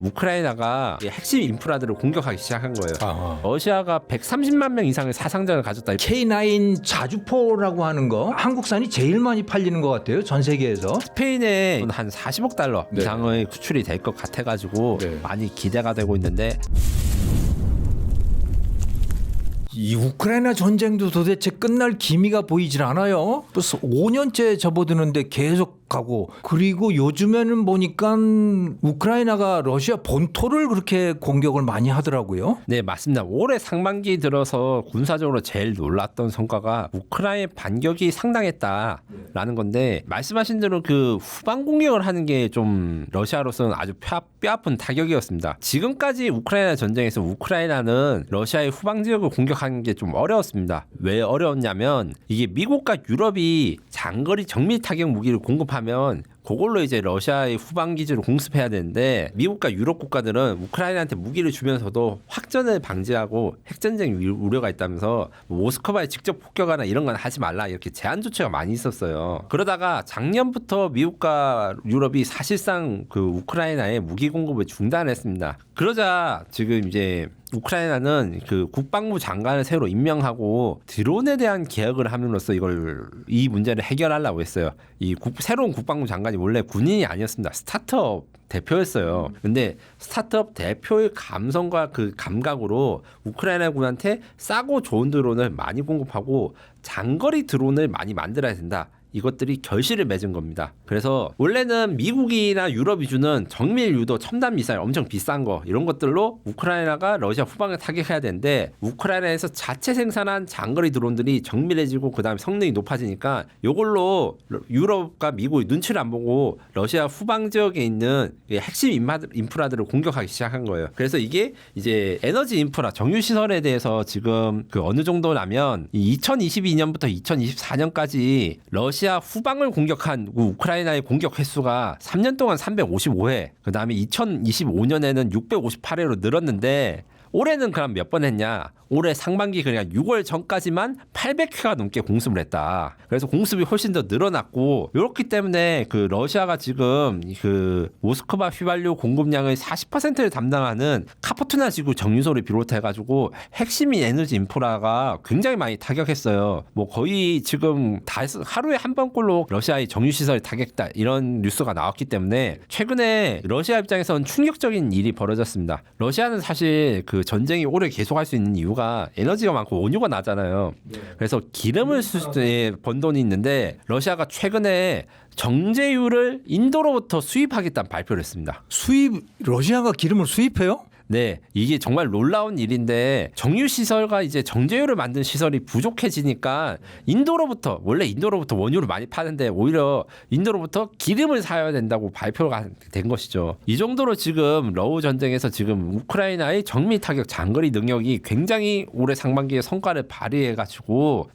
우크라이나가 핵심 인프라들을 공격하기 시작한 거예요. 아하. 러시아가 130만 명 이상의 사상자를 가졌다. K9 자주포라고 하는 거 한국산이 제일 많이 팔리는 것 같아요. 전 세계에서. 스페인에 한 40억 달러 네. 이상의 수출이 될 것 같아가지고 네. 많이 기대가 되고 있는데 이 우크라이나 전쟁도 도대체 끝날 기미가 보이질 않아요. 벌써 5년째 접어드는데 계속 가고, 그리고 요즘에는 보니까 우크라이나가 러시아 본토를 그렇게 공격을 많이 하더라고요. 네, 맞습니다. 올해 상반기 들어서 군사적으로 제일 놀랐던 성과가 우크라이나의 반격이 상당했다라는 건데, 말씀하신 대로 그 후방 공격을 하는 게 좀 러시아로서는 아주 뼈아픈 타격이었습니다. 지금까지 우크라이나 전쟁에서 우크라이나는 러시아의 후방 지역을 공격하는 게 좀 어려웠습니다. 왜 어려웠냐면 이게 미국과 유럽이 장거리 정밀 타격 무기를 공급하면 그걸로 이제 러시아의 후방 기지를 공습해야 되는데, 미국과 유럽 국가들은 우크라이나한테 무기를 주면서도 확전을 방지하고 핵전쟁 우려가 있다면서 모스크바에 직접 폭격하나 이런 건 하지 말라 이렇게 제한 조치가 많이 있었어요. 그러다가 작년부터 미국과 유럽이 사실상 그 우크라이나에 무기 공급을 중단했습니다. 그러자 지금 이제 우크라이나는 그 국방부 장관을 새로 임명하고 드론에 대한 개혁을 함으로써 이 문제를 해결하려고 했어요. 새로운 국방부 장관이 원래 군인이 아니었습니다. 스타트업 대표였어요. 근데 스타트업 대표의 감성과 그 감각으로 우크라이나 군한테 싸고 좋은 드론을 많이 공급하고 장거리 드론을 많이 만들어야 된다. 이것들이 결실을 맺은 겁니다. 그래서 원래는 미국이나 유럽 위주는 정밀 유도 첨단 미사일 엄청 비싼 거 이런 것들로 우크라이나가 러시아 후방을 타격해야 되는데, 우크라이나에서 자체 생산한 장거리 드론들이 정밀해지고 그다음에 성능이 높아지니까 이걸로 유럽과 미국이 눈치를 안 보고 러시아 후방 지역에 있는 핵심 인프라들을 공격하기 시작한 거예요. 그래서 이게 이제 에너지 인프라 정유 시설에 대해서 지금 그 어느 정도냐면 2022년부터 2024년까지 러시아 후방을 공격한 우크라이나의 공격 횟수가 3년 동안 355회, 그 다음에 2025년에는 658회로 늘었는데, 올해는 그럼 몇 번 했냐? 올해 상반기 그냥 6월 전까지만 800회가 넘게 공습을 했다. 그래서 공습이 훨씬 더 늘어났고, 이렇기 때문에 그 러시아가 지금 그 모스크바 휘발유 공급량의 40%를 담당하는 카포트나 지구 정유소를 비롯해가지고 핵심인 에너지 인프라가 굉장히 많이 타격했어요. 뭐 거의 지금 하루에 한 번꼴로 러시아의 정유시설이 타격했다 이런 뉴스가 나왔기 때문에 최근에 러시아 입장에서는 충격적인 일이 벌어졌습니다. 러시아는 사실 그 전쟁이 오래 계속할 수 있는 이유가 에너지가 많고 원유가 나잖아요. 그래서 기름을 번 돈이 있는데, 러시아가 최근에 정제유를 인도로부터 수입하겠다는 발표를 했습니다. 러시아가 기름을 수입해요? 네, 이게 정말 놀라운 일인데, 정유시설과 이제 정제유를 만든 시설이 부족해지니까 원래 인도로부터 원유를 많이 파는데 오히려 인도로부터 기름을 사야 된다고 발표가 된 것이죠. 이 정도로 지금 러우 전쟁에서 지금 우크라이나의 정밀 타격 장거리 능력이 굉장히 올해 상반기에 성과를 발휘해가지고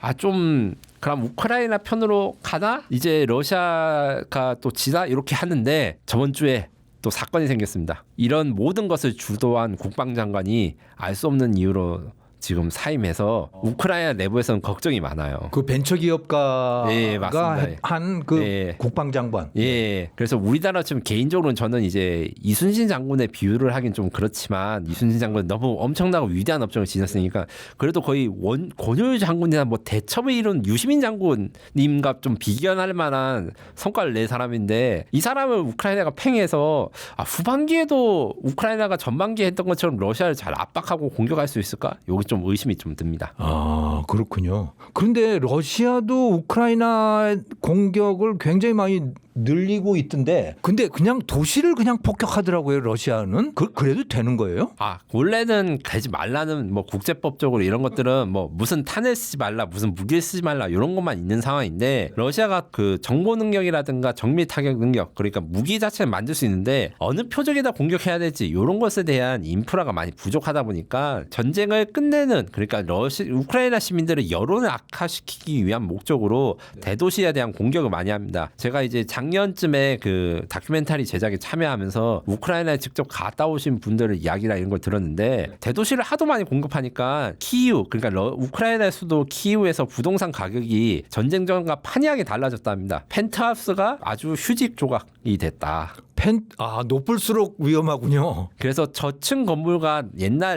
그럼 우크라이나 편으로 가나? 이제 러시아가 또 지다? 이렇게 하는데, 저번 주에 또 사건이 생겼습니다. 이런 모든 것을 주도한 국방장관이 알 수 없는 이유로 지금 사임해서 우크라이나 내부에서는 걱정이 많아요. 그 벤처기업가가 네, 맞습니다. 한 그 네. 국방장관. 예. 그래서 우리나라 지금 개인적으로는 저는 이제 이순신 장군의 비유를 하긴 좀 그렇지만, 이순신 장군은 너무 엄청나고 위대한 업적을 지녔으니까 그래도 거의 권효유 장군이나 뭐 대첩을 이룬 유시민 장군님과 좀 비견할 만한 성과를 낸 사람인데, 이 사람을 우크라이나가 팽해서 후반기에도 우크라이나가 전반기에 했던 것처럼 러시아를 잘 압박하고 공격할 수 있을까? 여기 좀 의심이 좀 듭니다. 아, 그렇군요. 그런데 러시아도 우크라이나 공격을 굉장히 많이 늘리고 있던데, 근데 그냥 도시를 그냥 폭격하더라고요. 러시아는. 그래도 되는 거예요? 원래는 되지 말라는 뭐 국제법적으로 이런 것들은 뭐 무슨 탄을 쓰지 말라, 무슨 무기를 쓰지 말라 이런 것만 있는 상황인데, 러시아가 그 정보 능력이라든가 정밀 타격 능력, 그러니까 무기 자체를 만들 수 있는데 어느 표적에다 공격해야 될지 이런 것에 대한 인프라가 많이 부족하다 보니까 전쟁을 끝내는, 그러니까 우크라이나 시민들의 여론을 악화시키기 위한 목적으로 대도시에 대한 공격을 많이 합니다. 제가 이제 작년쯤에 그 다큐멘터리 제작에 참여하면서 우크라이나에 직접 갔다 오신 분들의 이야기나 이런 걸 들었는데, 대도시를 하도 많이 공급하니까 키이우, 그러니까 우크라이나 수도 키이우에서 부동산 가격이 전쟁 전과 판이하게 달라졌답니다. 펜트하우스가 아주 휴직 조각이 됐다. 높을수록 위험하군요. 그래서 저층 건물과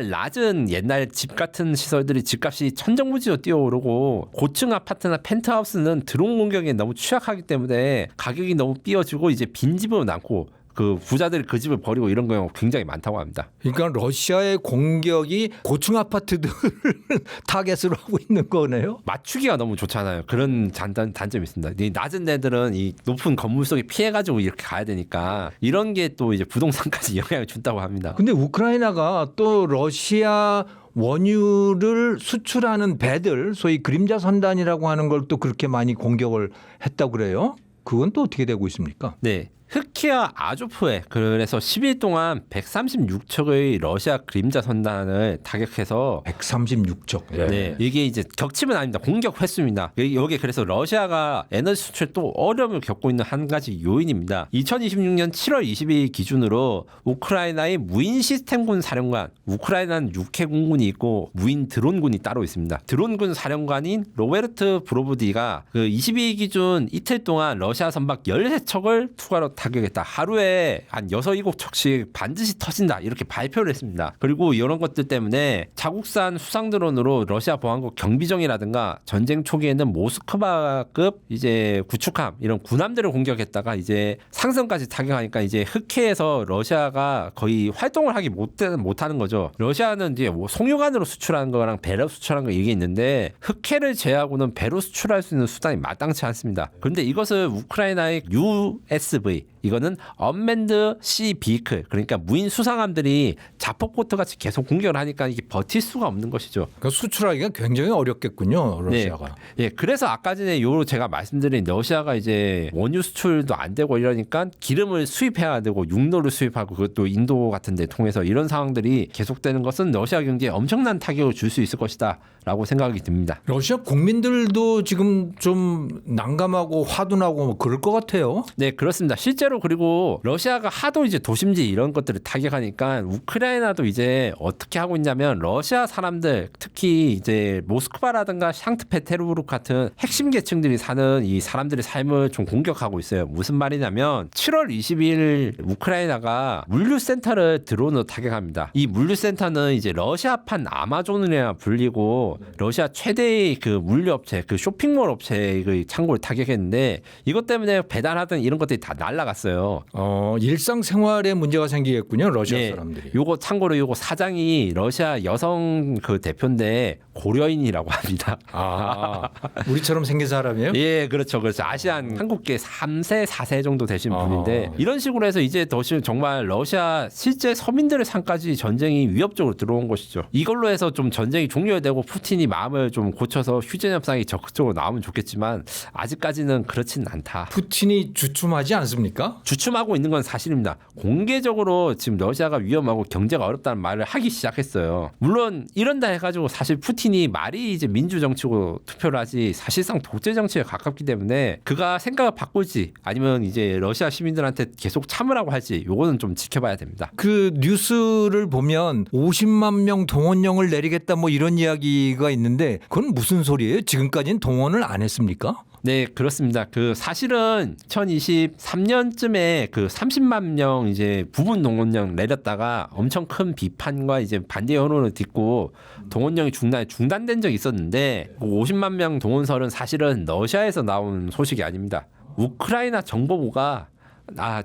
낮은 옛날 집 같은 시설들이 집값이 천정부지로 뛰어오르고 고층 아파트나 펜트하우스는 드론 공격에 너무 취약하기 때문에 가격이 너무 삐어지고 이제 빈집으로 남고 그 부자들이 그 집을 버리고 이런 경우가 굉장히 많다고 합니다. 그러니까 러시아의 공격이 고층 아파트들을 타겟으로 하고 있는 거네요. 맞추기가 너무 좋잖아요. 그런 단점이 있습니다. 이 낮은 데들은 이 높은 건물 속에 피해가지고 이렇게 가야 되니까 이런 게 또 이제 부동산까지 영향을 준다고 합니다. 근데 우크라이나가 또 러시아 원유를 수출하는 배들, 소위 그림자 선단이라고 하는 걸 또 그렇게 많이 공격을 했다고 그래요. 그건 또 어떻게 되고 있습니까? 네. 흑키아 아조프에 그래서 10일 동안 136척의 러시아 그림자 선단을 타격해서 136척. 네. 이게 이제 격침은 아닙니다. 공격 횟수입니다. 여기 그래서 러시아가 에너지 수출에 또 어려움을 겪고 있는 한 가지 요인입니다. 2026년 7월 22일 기준으로 우크라이나의 무인 시스템군 사령관, 우크라이나는 육해공군이 있고 무인 드론군이 따로 있습니다. 드론군 사령관인 로베르트 브로브디가 그 22일 기준 이틀 동안 러시아 선박 13척을 투하로 타격했다. 하루에 한 6, 7척씩 반드시 터진다. 이렇게 발표를 했습니다. 그리고 이런 것들 때문에 자국산 수상 드론으로 러시아 보안국 경비정이라든가 전쟁 초기에는 모스크바급 이제 구축함 이런 군함들을 공격했다가 이제 상선까지 타격하니까 이제 흑해에서 러시아가 거의 활동을 하기 못하는 거죠. 러시아는 이제 뭐 송유관으로 수출하는 거랑 배로 수출하는 거 이게 있는데 흑해를 제외하고는 배로 수출할 수 있는 수단이 마땅치 않습니다. 그런데 이것을 우크라이나의 USV 이거는 언맨드 시 비클 그러니까 무인 수상함들이 자폭보트 같이 계속 공격을 하니까 이게 버틸 수가 없는 것이죠. 그러니까 수출하기가 굉장히 어렵겠군요, 러시아가. 네. 예, 그래서 아까 전에 제가 말씀드린 러시아가 이제 원유 수출도 안 되고 이러니까 기름을 수입해야 되고 육로를 수입하고 그것도 인도 같은 데 통해서 이런 상황들이 계속되는 것은 러시아 경제에 엄청난 타격을 줄 수 있을 것이다라고 생각이 듭니다. 러시아 국민들도 지금 좀 난감하고 화도 나고 뭐 그럴 것 같아요. 네, 그렇습니다. 실제로 그리고 러시아가 하도 이제 도심지 이런 것들을 타격하니까 우크라이나도 이제 어떻게 하고 있냐면 러시아 사람들 특히 이제 모스크바라든가 샹트페테르부르크 같은 핵심 계층들이 사는 이 사람들의 삶을 좀 공격하고 있어요. 무슨 말이냐면 7월 20일 우크라이나가 물류센터를 드론으로 타격합니다. 이 물류센터는 이제 러시아판 아마존이라 불리고 러시아 최대의 그 물류업체 그 쇼핑몰 업체의 창고를 타격했는데 이것 때문에 배달하던 이런 것들이 다 날아갔어요. 일상생활에 문제가 생기겠군요, 러시아 사람들이. 요거 참고로 요거 사장이 러시아 여성 그 대표인데 고려인이라고 합니다. 우리처럼 생긴 사람이에요? 예, 그렇죠. 아시안 한국계 3세, 4세 정도 되신 분인데 이런 식으로 해서 이제 정말 러시아 실제 서민들의 삶까지 전쟁이 위협적으로 들어온 것이죠. 이걸로 해서 좀 전쟁이 종료되고 푸틴이 마음을 좀 고쳐서 휴전 협상이 적극적으로 나오면 좋겠지만 아직까지는 그렇지는 않다. 푸틴이 주춤하지 않습니까? 주춤하고 있는 건 사실입니다. 공개적으로 지금 러시아가 위험하고 경제가 어렵다는 말을 하기 시작했어요. 물론 이런다 해가지고 사실 푸틴이 말이 이제 민주 정치고 투표를 하지 사실상 독재 정치에 가깝기 때문에 그가 생각을 바꿀지 아니면 이제 러시아 시민들한테 계속 참으라고 할지 요거는 좀 지켜봐야 됩니다. 그 뉴스를 보면 50만 명 동원령을 내리겠다 뭐 이런 이야기가 있는데 그건 무슨 소리예요? 지금까지는 동원을 안 했습니까? 네, 그렇습니다. 그 사실은 2023년쯤에 그 30만 명 이제 부분 동원령 내렸다가 엄청 큰 비판과 이제 반대 여론을 딛고 동원령이 중단된 적이 있었는데 50만 명 동원설은 사실은 러시아에서 나온 소식이 아닙니다. 우크라이나 정보부가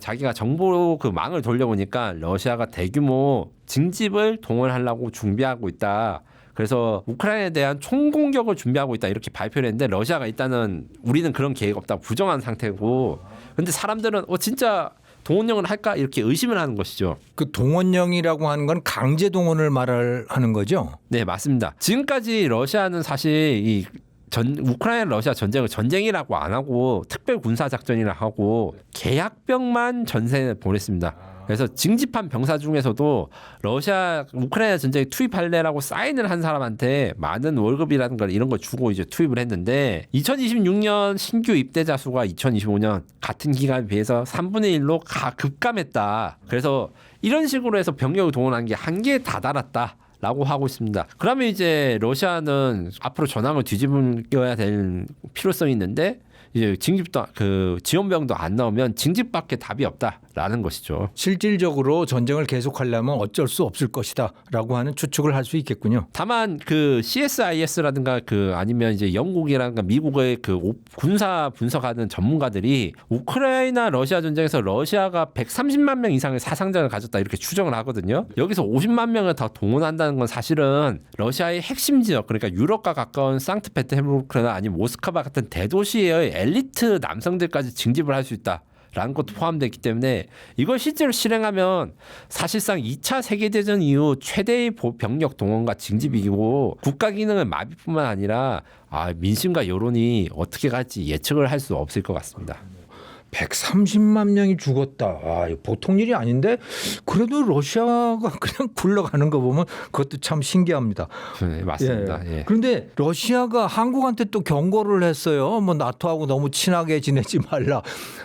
자기가 정보 그 망을 돌려보니까 러시아가 대규모 징집을 동원하려고 준비하고 있다. 그래서 우크라이나에 대한 총공격을 준비하고 있다 이렇게 발표를 했는데 러시아가 일단은 우리는 그런 계획 없다 부정한 상태고 근데 사람들은 진짜 동원령을 할까 이렇게 의심을 하는 것이죠. 그 동원령이라고 하는 건 강제 동원을 말하는 거죠? 네, 맞습니다. 지금까지 러시아는 사실 우크라이나 러시아 전쟁을 전쟁이라고 안 하고 특별 군사 작전이라 하고 계약병만 전세에 보냈습니다. 그래서 징집한 병사 중에서도 러시아 우크라이나 전쟁에 투입할래라고 사인을 한 사람한테 많은 월급이라는 걸 이런 걸 주고 이제 투입을 했는데 2026년 신규 입대자 수가 2025년 같은 기간에 비해서 3분의 1로 급감했다. 그래서 이런 식으로 해서 병력을 동원한 게 한계에 다다랐다. 라고 하고 있습니다. 그러면 이제 러시아는 앞으로 전황을 뒤집어야 될 필요성이 있는데 이제 징집도 지원병도 안 나오면 징집밖에 답이 없다 라는 것이죠. 실질적으로 전쟁을 계속하려면 어쩔 수 없을 것이다라고 하는 추측을 할 수 있겠군요. 다만 그 CSIS라든가 그 아니면 이제 영국이라든가 미국의 그 군사 분석하는 전문가들이 우크라이나 러시아 전쟁에서 러시아가 130만 명 이상의 사상자를 가졌다 이렇게 추정을 하거든요. 여기서 50만 명을 더 동원한다는 건 사실은 러시아의 핵심 지역 그러니까 유럽과 가까운 상트페테르부르크나 아니면 모스크바 같은 대도시의 엘리트 남성들까지 징집을 할 수 있다. 라는 것도 포함되기 때문에 이걸 실제로 실행하면 사실상 2차 세계대전 이후 최대의 병력 동원과 징집이고 국가 기능의 마비뿐만 아니라 민심과 여론이 어떻게 갈지 예측을 할 수 없을 것 같습니다. 130만 명이 죽었다. 이거 보통 일이 아닌데 그래도 러시아가 그냥 굴러가는 거 보면 그것도 참 신기합니다. 네, 맞습니다. 예. 그런데 러시아가 한국한테 또 경고를 했어요. 뭐 나토하고 너무 친하게 지내지 말라.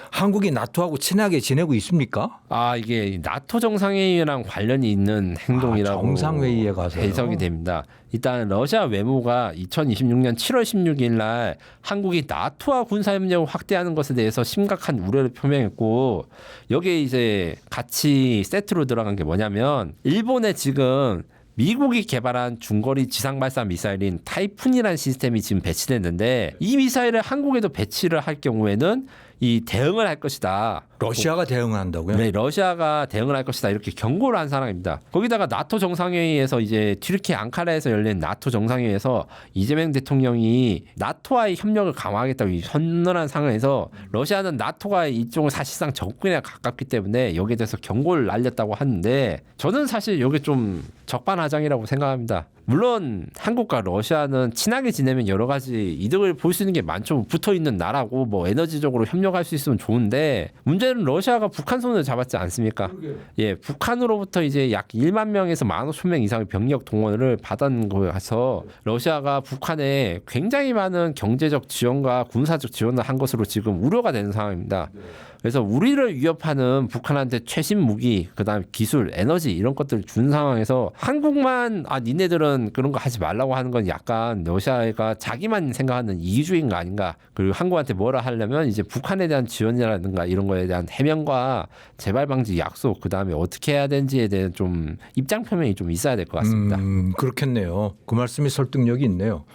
한국이 나토하고 친하게 지내고 있습니까? 이게 나토 정상회의랑 관련이 있는 행동이라고 정상회의에 가서요? 해석이 됩니다. 일단 러시아 외무가 2026년 7월 16일 날 한국이 나토와 군사협력을 확대하는 것에 대해서 심각한 우려를 표명했고 여기에 이제 같이 세트로 들어간 게 뭐냐면 일본에 지금 미국이 개발한 중거리 지상발사 미사일인 타이푼이라는 시스템이 지금 배치됐는데 이 미사일을 한국에도 배치를 할 경우에는 이 대응을 할 것이다. 러시아가 대응을 한다고요? 네, 러시아가 대응을 할 것이다. 이렇게 경고를 한 상황입니다. 거기다가 나토 정상회의에서 이제 튀르키 앙카라에서 열린 나토 정상회의에서 이재명 대통령이 나토와의 협력을 강화하겠다고 선언한 상황에서 러시아는 나토가 이쪽을 사실상 적군에 가깝기 때문에 여기에 대해서 경고를 날렸다고 하는데 저는 사실 이게 좀 적반하장이라고 생각합니다. 물론 한국과 러시아는 친하게 지내면 여러 가지 이득을 볼 수 있는 게 많죠. 붙어 있는 나라고 뭐 에너지적으로 협력할 수 있으면 좋은데 문제는 러시아가 북한 손을 잡았지 않습니까? 예, 북한으로부터 이제 약 1만 명에서 15,000명 이상의 병력 동원을 받은 거여서 러시아가 북한에 굉장히 많은 경제적 지원과 군사적 지원을 한 것으로 지금 우려가 되는 상황입니다. 그래서 우리를 위협하는 북한한테 최신 무기, 그다음 기술, 에너지 이런 것들을 준 상황에서 한국만 니네들은 그런 거 하지 말라고 하는 건 약간 러시아가 자기만 생각하는 이기주의인 거 아닌가. 그리고 한국한테 뭐라 하려면 이제 북한에 대한 지원이라든가 이런 거에 대한 해명과 재발 방지 약속, 그다음에 어떻게 해야 되는지에 대한 좀 입장 표명이 좀 있어야 될 것 같습니다. 그렇겠네요. 그 말씀이 설득력이 있네요.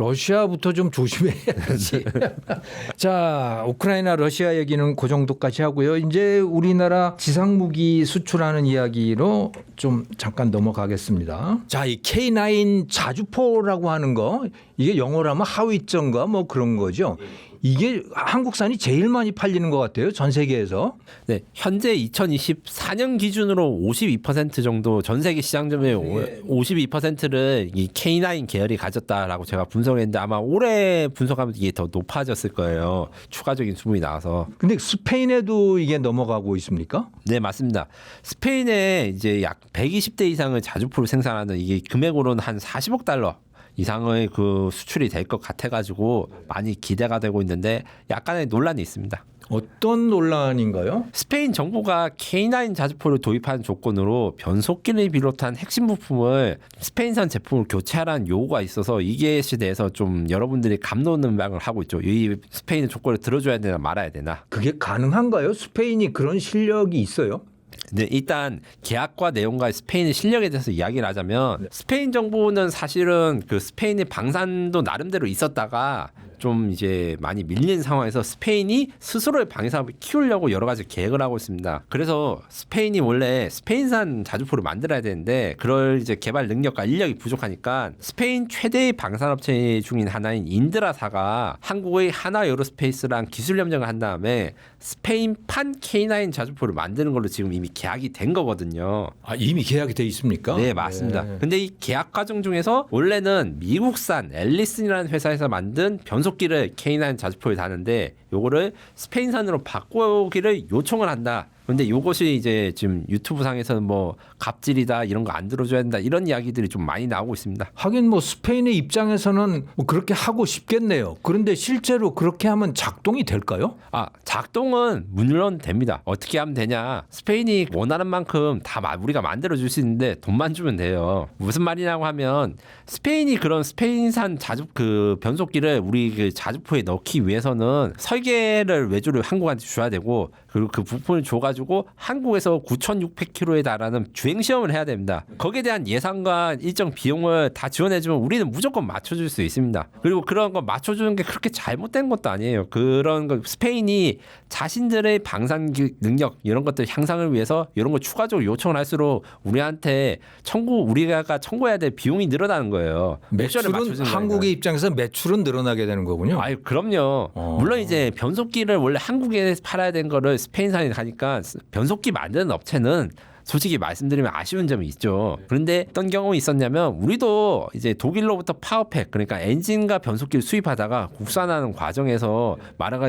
러시아부터 좀 조심해야지. 자, 우크라이나 러시아 얘기는 그 정도까지 하고요. 이제 우리나라 지상무기 수출하는 이야기로 좀 잠깐 넘어가겠습니다. 자, 이 K9 자주포라고 하는 거 이게 영어로 하면 하위정가 뭐 그런 거죠. 이게 한국산이 제일 많이 팔리는 것 같아요. 전 세계에서. 네, 현재 2024년 기준으로 52% 정도 전 세계 시장 점유율 52%를 이 K9 계열이 가졌다라고 제가 분석을 했는데 아마 올해 분석하면 이게 더 높아졌을 거예요. 추가적인 수분이 나와서. 근데 스페인에도 이게 넘어가고 있습니까? 네, 맞습니다. 스페인에 이제 약 120대 이상의 자주포를 생산하는 이게 금액으로는 한 40억 달러 이상의 그 수출이 될 것 같아가지고 많이 기대가 되고 있는데 약간의 논란이 있습니다. 어떤 논란인가요? 스페인 정부가 K9 자주포를 도입하는 조건으로 변속기를 비롯한 핵심 부품을 스페인산 제품을 교체하라는 요구가 있어서 이게 대해서 좀 여러분들이 갑론음악을 하고 있죠. 이 스페인의 조건을 들어줘야 되나 말아야 되나. 그게 가능한가요? 스페인이 그런 실력이 있어요? 네, 일단 계약과 내용과 스페인의 실력에 대해서 이야기를 하자면 스페인 정부는 사실은 그 스페인의 방산도 나름대로 있었다가 좀 이제 많이 밀린 상황에서 스페인이 스스로의 방위사업을 키우려고 여러 가지 계획을 하고 있습니다. 그래서 스페인이 원래 스페인산 자주포를 만들어야 되는데 그럴 이제 개발 능력과 인력이 부족하니까 스페인 최대의 방산업체 중인 하나인 인드라사가 한국의 하나에어로스페이스랑 기술 협력을 한 다음에 스페인판 K9 자주포를 만드는 걸로 지금 이미 계약이 된 거거든요. 아, 이미 계약이 돼 있습니까? 네, 맞습니다. 네. 근데 이 계약 과정 중에서 원래는 미국산 앨리슨이라는 회사에서 만든 변속기를 K9 자주포에 다는데 요거를 스페인산으로 바꾸기를 요청을 한다. 근데 이것이 이제 지금 유튜브 상에서는 뭐 갑질이다 이런 거 안 들어줘야 된다 이런 이야기들이 좀 많이 나오고 있습니다. 하긴 뭐 스페인의 입장에서는 뭐 그렇게 하고 싶겠네요. 그런데 실제로 그렇게 하면 작동이 될까요? 작동은 물론 됩니다. 어떻게 하면 되냐? 스페인이 원하는 만큼 다 우리가 만들어 줄 수 있는데 돈만 주면 돼요. 무슨 말이냐고 하면 스페인이 그런 스페인산 그 변속기를 우리 그 자주포에 넣기 위해서는 설계를 외주를 한국한테 줘야 되고 그리고 그 부품을 줘가지고 한국에서 9,600km에 달하는 주행 시험을 해야 됩니다. 거기에 대한 예산과 일정 비용을 다 지원해주면 우리는 무조건 맞춰줄 수 있습니다. 그리고 그런 거 맞춰주는 게 그렇게 잘못된 것도 아니에요. 그런 거 스페인이 자신들의 방산 능력 이런 것들 향상을 위해서 이런 걸 추가적으로 요청을 할수록 우리한테 우리가 청구해야 될 비용이 늘어나는 거예요. 매출은 한국의 입장에서 매출은 늘어나게 되는 거군요. 아유, 그럼요. 물론 이제 변속기를 원래 한국에 팔아야 되는 거를 스페인산에 가니까 변속기 만드는 업체는 솔직히 말씀드리면 아쉬운 점이 있죠. 그런데 어떤 경험이 있었냐면 우리도 이제 독일로부터 파워팩 그러니까 엔진과 변속기를 수입하다가 국산하는 과정에서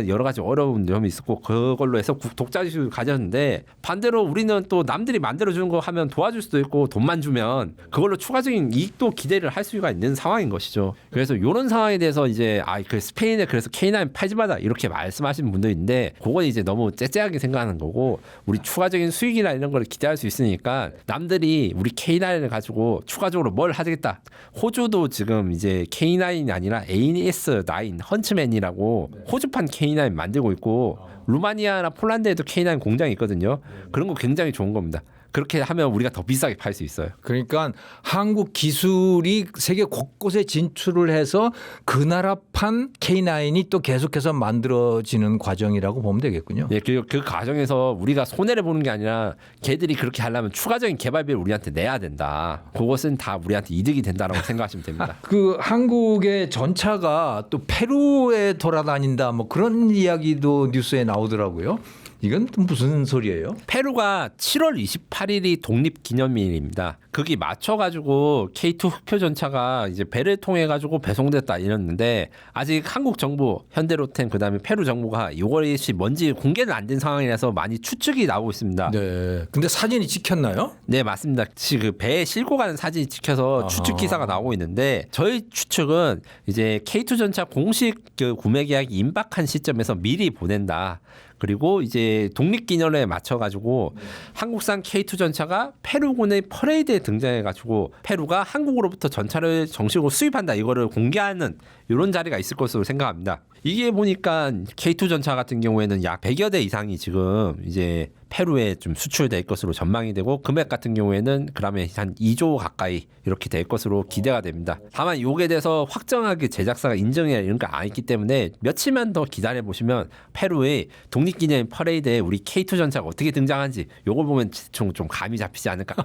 여러 가지 어려운 점이 있었고 그걸로 해서 독자지수를 가졌는데 반대로 우리는 또 남들이 만들어주는 거 하면 도와줄 수도 있고 돈만 주면 그걸로 추가적인 이익도 기대를 할 수가 있는 상황인 것이죠. 그래서 이런 상황에 대해서 이제 그 스페인에 그래서 K9 팔지 마다 이렇게 말씀하시는 분도 있는데 그건 이제 너무 째째하게 생각하는 거고 우리 추가적인 수익이나 이런 걸 기대할 수 있으니까 남들이 우리 K9을 가지고 추가적으로 뭘 하겠다. 호주도 지금 이제 K9이 아니라 AS9 헌츠맨이라고 호주판 K9 만들고 있고 루마니아나 폴란드에도 K9 공장이 있거든요. 그런 거 굉장히 좋은 겁니다. 그렇게 하면 우리가 더 비싸게 팔 수 있어요. 그러니까 한국 기술이 세계 곳곳에 진출을 해서 그 나라판 K9이 또 계속해서 만들어지는 과정이라고 보면 되겠군요. 예, 그 과정에서 우리가 손해를 보는 게 아니라 걔들이 그렇게 하려면 추가적인 개발비를 우리한테 내야 된다. 그것은 다 우리한테 이득이 된다라고 생각하시면 됩니다. 그 한국의 전차가 또 페루에 돌아다닌다 뭐 그런 이야기도 뉴스에 나오더라고요. 이건 또 무슨 소리예요? 페루가 7월 28일이 독립기념일입니다. 거기 맞춰가지고 K2 흑표 전차가 이제 배를 통해 가지고 배송됐다 이랬는데 아직 한국 정부, 현대로템 그다음에 페루 정부가 이것이 뭔지 공개는 안 된 상황이라서 많이 추측이 나오고 있습니다. 네. 근데 사진이 찍혔나요? 네, 맞습니다. 그 배에 싣고 가는 사진이 찍혀서 추측 기사가 나오고 있는데 저희 추측은 이제 K2 전차 공식 그 구매 계약이 임박한 시점에서 미리 보낸다. 그리고 이제 독립기념일에 맞춰가지고 한국산 K2 전차가 페루군의 퍼레이드에 등장해가지고 페루가 한국으로부터 전차를 정식으로 수입한다 이거를 공개하는 이런 자리가 있을 것으로 생각합니다. 이게 보니까 K2 전차 같은 경우에는 약 100여 대 이상이 지금 이제 페루에 좀 수출될 것으로 전망이 되고 금액 같은 경우에는 그러면 한 2조 가까이 이렇게 될 것으로 기대가 됩니다. 다만 이게 대해서 확정하게 제작사가 인정해야 이런 거 아니기 때문에 며칠만 더 기다려 보시면 페루의 독립기념 퍼레이드에 우리 K2 전차가 어떻게 등장한지 요걸 보면 좀 감이 잡히지 않을까.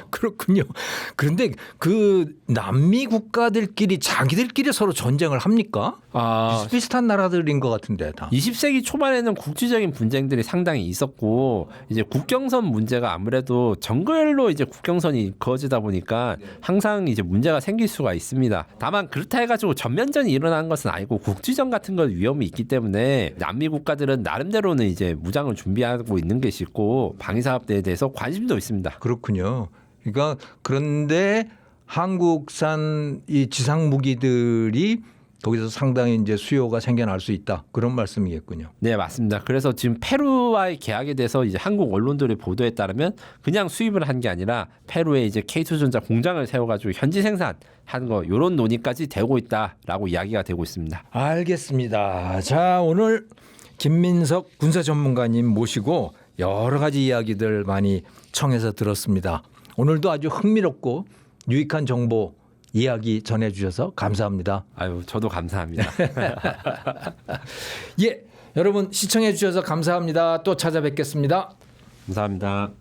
그렇군요. 그런데 그 남미 국가들끼리 자기들끼리 서로 전쟁을 합니까? 비슷비슷한 나라들인 것 같은데 다. 20세기 초반에는 국지적인 분쟁들이 상당히 있었고 이제 국경선 문제가 아무래도 정글로 이제 국경선이 그어지다 보니까 항상 이제 문제가 생길 수가 있습니다. 다만 그렇다 해가지고 전면전이 일어난 것은 아니고 국지전 같은 건 위험이 있기 때문에 남미 국가들은 나름대로는 이제 무장을 준비하고 있는 것이 있고 방위사업대에 대해서 관심도 있습니다. 그렇군요. 그러니까 그런데 한국산 이 지상 무기들이 거기서 상당히 이제 수요가 생겨날 수 있다. 그런 말씀이겠군요. 네, 맞습니다. 그래서 지금 페루와의 계약에 대해서 이제 한국 언론들의 보도에 따르면 그냥 수입을 한 게 아니라 페루에 이제 K2 전차 공장을 세워가지고 현지 생산하는 거 이런 논의까지 되고 있다라고 이야기가 되고 있습니다. 알겠습니다. 자, 오늘 김민석 군사 전문가님 모시고 여러 가지 이야기들 많이 청해서 들었습니다. 오늘도 아주 흥미롭고 유익한 정보 이야기 전해주셔서 감사합니다. 아유, 저도 감사합니다. 예, 여러분 시청해 주셔서 감사합니다. 또 찾아뵙겠습니다. 감사합니다.